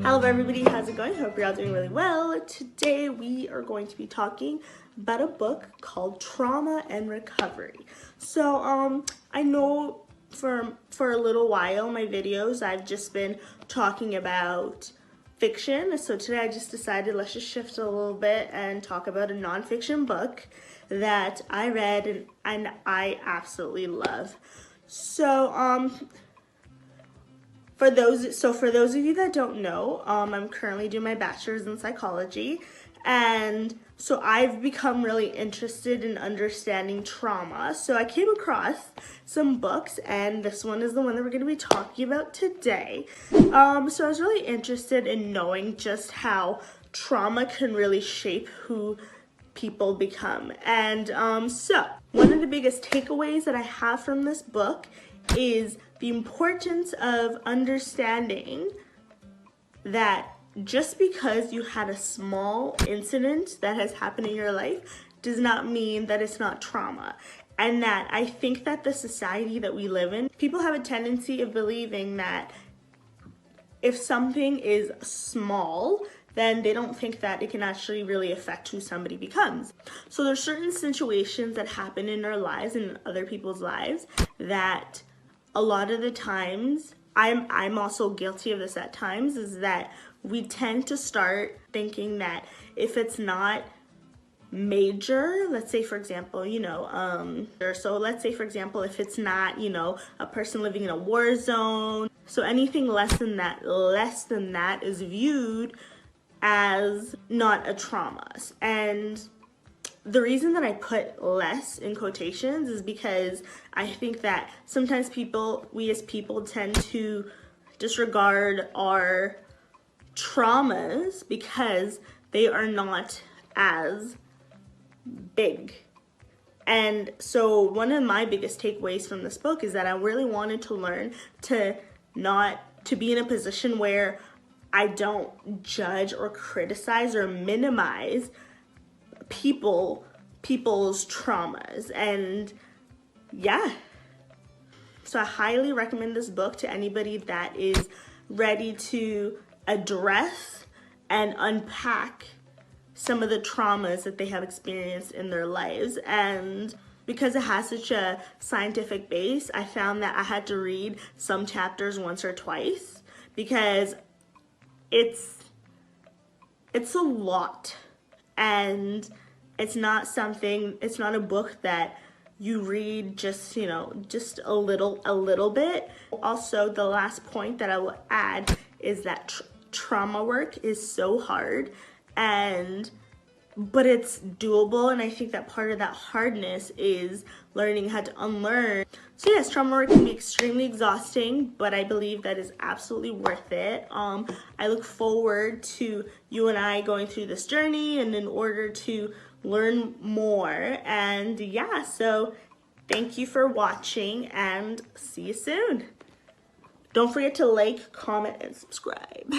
Hello everybody, how's it going? Hope you're all doing really well. Today we are going to be talking about a book called Trauma and Recovery. So I know for a little while my videos I've just been talking about fiction. So today I just decided let's just shift a little bit and talk about a nonfiction book that I read and I absolutely love. So For those of you that don't know, I'm currently doing my bachelor's in psychology, and so I've become really interested in understanding trauma. So I came across some books, and this one is the one that we're going to be talking about today. So I was really interested in knowing just how trauma can really shape who people become. And so one of the biggest takeaways that I have from this book is the importance of understanding that just because you had a small incident that has happened in your life does not mean that it's not trauma. And that I think that the society that we live in, people have a tendency of believing that if something is small, then they don't think that it can actually really affect who somebody becomes. So there's certain situations that happen in our lives and in other people's lives that a lot of the times, I'm also guilty of this at times, is that we tend to start thinking that if it's not major, let's say for example, let's say for example, if it's not, a person living in a war zone, so anything less than that is viewed as not a trauma. And the reason that I put less in quotations is because I think that sometimes we as people tend to disregard our traumas because they are not as big. And so one of my biggest takeaways from this book is that I really wanted to learn to be in a position where I don't judge or criticize or minimize people's traumas. And yeah, so I highly recommend this book to anybody that is ready to address and unpack some of the traumas that they have experienced in their lives. And because it has such a scientific base, I found that I had to read some chapters once or twice because it's a lot. And it's not a book that you read just a little bit. Also, the last point that I will add is that trauma work is so hard, but it's doable, and I think that part of that hardness is learning how to unlearn. So yes, trauma work can be extremely exhausting, but I believe that is absolutely worth it. I look forward to you and I going through this journey, and in order to learn more. And yeah, so thank you for watching, and see you soon. Don't forget to like, comment, and subscribe.